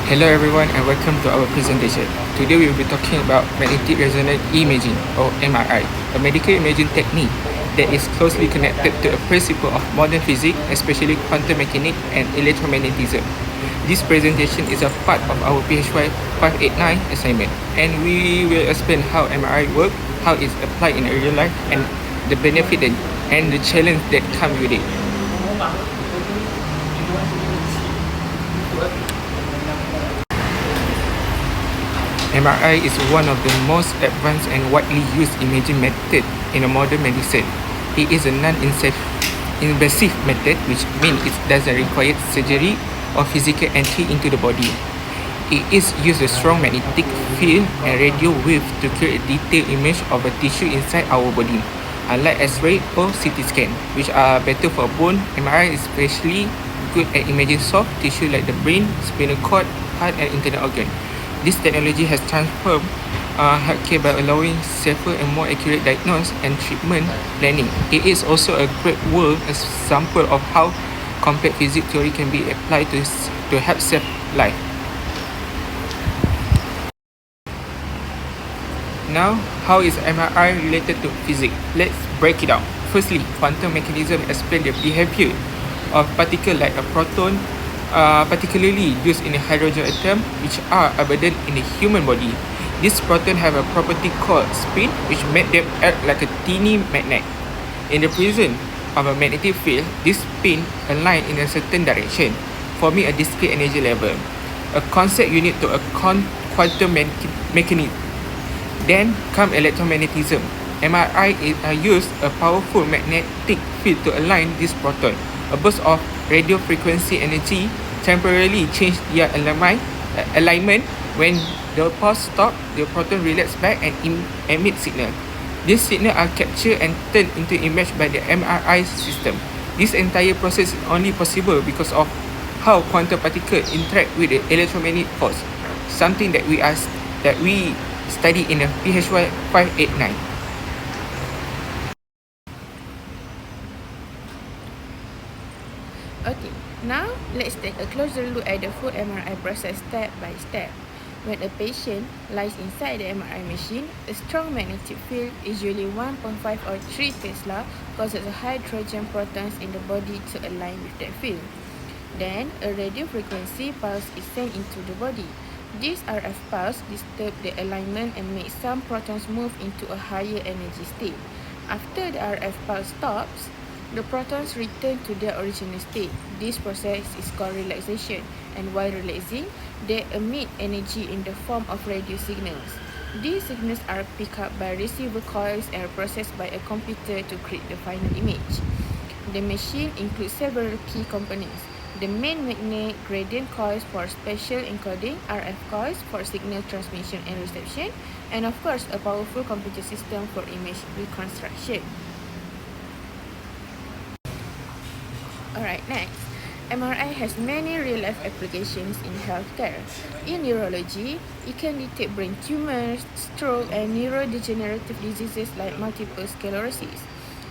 Hello everyone and welcome to our presentation. Today we will be talking about magnetic resonance imaging or MRI, a medical imaging technique that is closely connected to a principle of modern physics, especially quantum mechanics and electromagnetism. This presentation is a part of our PHY 589 assignment, and we will explain how MRI works, how it's applied in real life, and the benefit and the challenge that come with it. MRI is one of the most advanced and widely used imaging method in a modern medicine. It is a non-invasive method, which means it doesn't require surgery or physical entry into the body. It is used a strong magnetic field and radio wave to create a detailed image of a tissue inside our body. Unlike X-ray or CT scan, which are better for bone, MRI is especially good at imaging soft tissue like the brain, spinal cord, heart, and internal organ. This technology has transformed healthcare by allowing safer and more accurate diagnosis and treatment planning. It is also a great world example of how complex physics theory can be applied to help save life. Now, how is MRI related to physics? Let's break it down. Firstly, quantum mechanism explain the behavior of particles like a proton, particularly used in the hydrogen atom, which are abundant in the human body. These protons have a property called spin, which makes them act like a teeny magnet. In the presence of a magnetic field, this spin align in a certain direction, forming a discrete energy level, a concept unique to a quantum mechanism. Then come electromagnetism. MRI used a powerful magnetic field to align this proton. A burst of radio frequency energy temporarily change their alignment. When the pulse stop, the proton relax back and emit signal. These signals are captured and turned into image by the MRI system. This entire process is only possible because of how quantum particles interact with the electromagnetic force, something that we study in the PHY 589. Okay, now let's take a closer look at the full MRI process step by step. When a patient lies inside the MRI machine, a strong magnetic field, usually 1.5 or 3 Tesla, causes hydrogen protons in the body to align with that field. Then, a radio frequency pulse is sent into the body. This RF pulse disturbs the alignment and makes some protons move into a higher energy state. After the RF pulse stops, the protons return to their original state. This process is called relaxation, and while relaxing, they emit energy in the form of radio signals. These signals are picked up by receiver coils and processed by a computer to create the final image. The machine includes several key components. The main magnet gradient coils for spatial encoding, RF coils for signal transmission and reception, and of course, a powerful computer system for image reconstruction. Alright, next. MRI has many real-life applications in healthcare. In neurology, it can detect brain tumors, stroke, and neurodegenerative diseases like multiple sclerosis.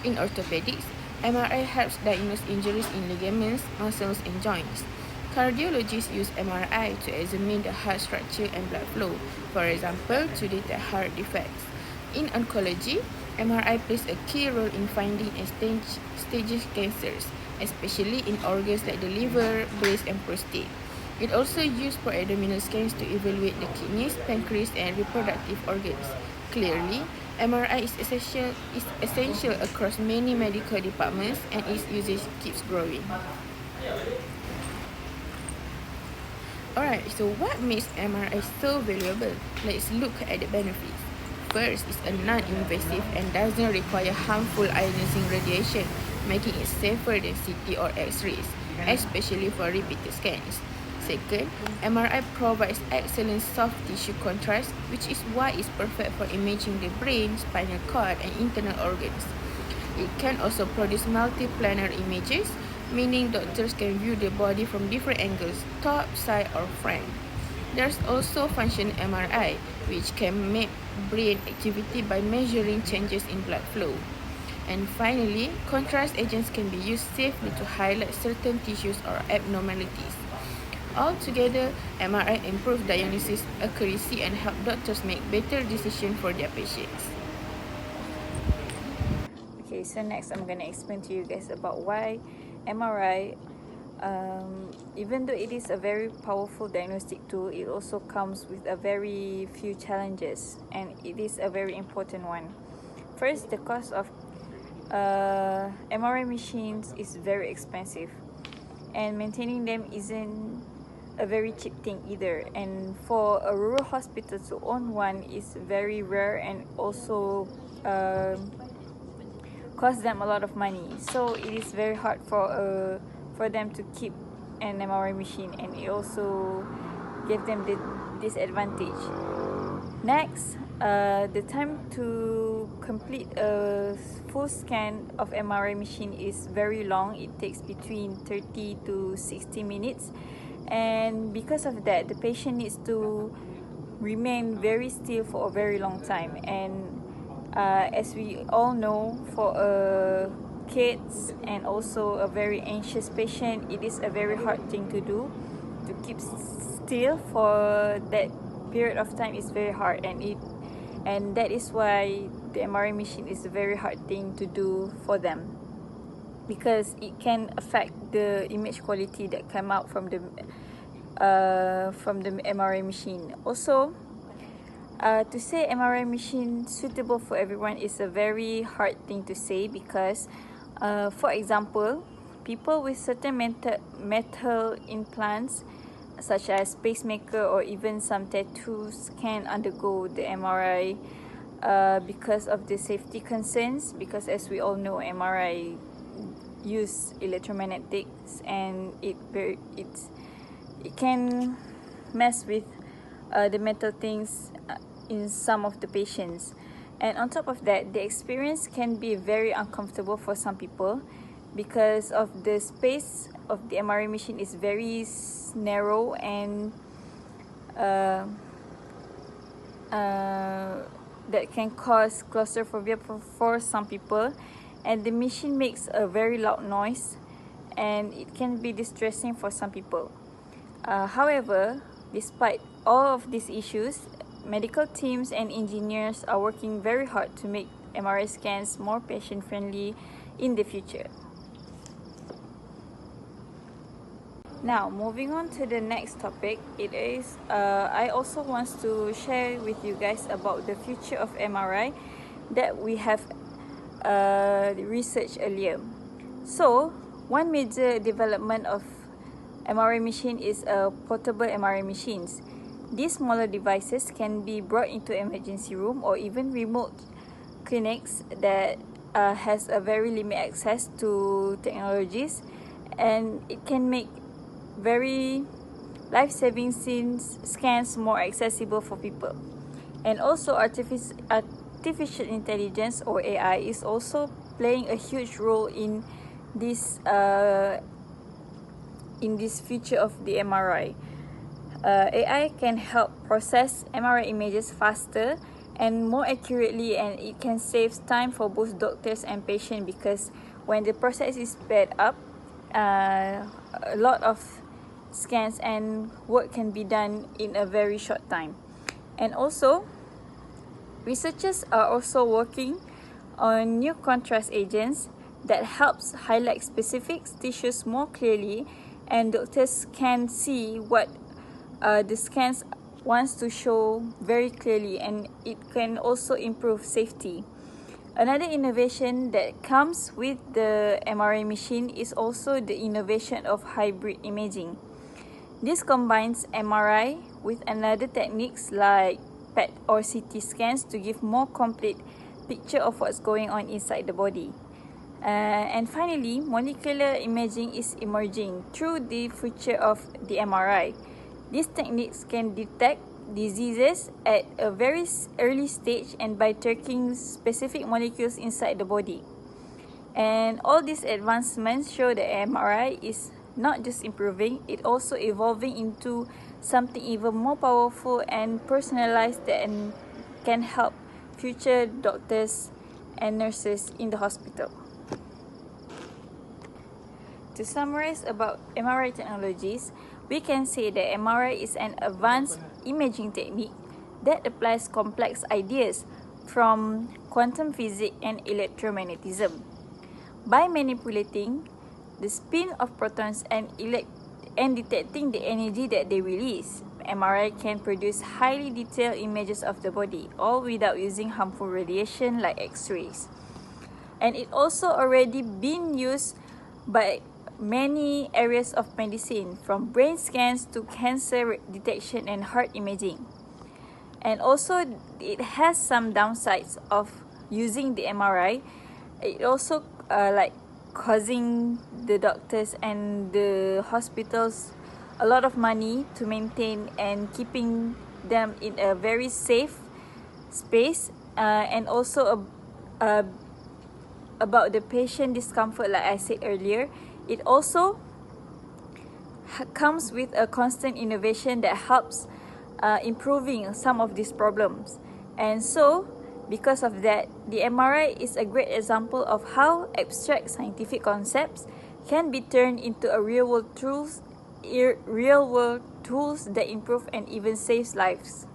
In orthopedics, MRI helps diagnose injuries in ligaments, muscles, and joints. Cardiologists use MRI to examine the heart structure and blood flow, for example, to detect heart defects. In oncology, MRI plays a key role in finding and staging cancers, especially in organs like the liver, breast, and prostate. It also used for abdominal scans to evaluate the kidneys, pancreas, and reproductive organs. Clearly, MRI is essential across many medical departments, and its usage keeps growing. Alright, so what makes MRI so valuable? Let's look at the benefits. First, it's a non-invasive and doesn't require harmful ionizing radiation, making it safer than CT or X-rays, especially for repeated scans. Second, MRI provides excellent soft tissue contrast, which is why it's perfect for imaging the brain, spinal cord, and internal organs. It can also produce multi-planar images, meaning doctors can view the body from different angles, top, side, or front. There's also function MRI, which can map brain activity by measuring changes in blood flow. And finally, contrast agents can be used safely to highlight certain tissues or abnormalities. Altogether, MRI improves diagnosis accuracy and help doctors make better decisions for their patients. Okay, so next I'm going to explain to you guys about why MRI, even though it is a very powerful diagnostic tool, it also comes with a very few challenges, and it is a very important one. First, the cost of MRI machines is very expensive, and maintaining them isn't a very cheap thing either, and for a rural hospital to own one is very rare and also cost them a lot of money, so it is very hard for them to keep an MRI machine, and it also gave them the disadvantage. Next, the time to complete a full scan of MRI machine is very long. It takes between 30 to 60 minutes, and because of that, the patient needs to remain very still for a very long time. And as we all know, for kids and also a very anxious patient, it is a very hard thing to do. To keep still for that period of time is very hard, and that is why the MRI machine is a very hard thing to do for them, because it can affect the image quality that come out from the MRI machine. Also, to say MRI machine suitable for everyone is a very hard thing to say, because for example, people with certain metal implants such as pacemaker or even some tattoos can undergo the MRI because of the safety concerns, because as we all know, MRI use electromagnetics, and it can mess with the metal things in some of the patients. And on top of that, the experience can be very uncomfortable for some people, because of the space of the MRI machine is very narrow, and that can cause claustrophobia for some people, and the machine makes a very loud noise, and it can be distressing for some people. However, despite all of these issues, medical teams and engineers are working very hard to make MRI scans more patient-friendly in the future. Now, moving on to the next topic, it is I also want to share with you guys about the future of MRI that we have researched earlier. So, one major development of MRI machine is portable MRI machines. These smaller devices can be brought into emergency room or even remote clinics that has a very limited access to technologies, and it can make very life-saving scans more accessible for people. And also, artificial intelligence or AI is also playing a huge role in this future of the MRI. AI can help process MRI images faster and more accurately, and it can save time for both doctors and patient, because when the process is sped up, a lot of scans and work can be done in a very short time. And also, researchers are also working on new contrast agents that helps highlight specific tissues more clearly, and doctors can see what the scans wants to show very clearly, and it can also improve safety. Another innovation that comes with the MRI machine is also the innovation of hybrid imaging. This combines MRI with another techniques like PET or CT scans to give more complete picture of what's going on inside the body. And finally, molecular imaging is emerging through the future of the MRI. These techniques can detect diseases at a very early stage and by tracking specific molecules inside the body. And all these advancements show that MRI is not just improving, it also evolving into something even more powerful and personalized that can help future doctors and nurses in the hospital. To summarize about MRI technologies, we can say that MRI is an advanced imaging technique that applies complex ideas from quantum physics and electromagnetism. By manipulating the spin of protons and detecting the energy that they release, MRI can produce highly detailed images of the body, all without using harmful radiation like X-rays. And it also already been used by many areas of medicine, from brain scans to cancer detection and heart imaging. And also, it has some downsides of using the MRI. It also causing the doctors and the hospitals a lot of money to maintain and keeping them in a very safe space, and also about the patient discomfort, like I said earlier. It also comes with a constant innovation that helps improving some of these problems. And so, because of that, the MRI is a great example of how abstract scientific concepts can be turned into a real-world tools that improve and even saves lives.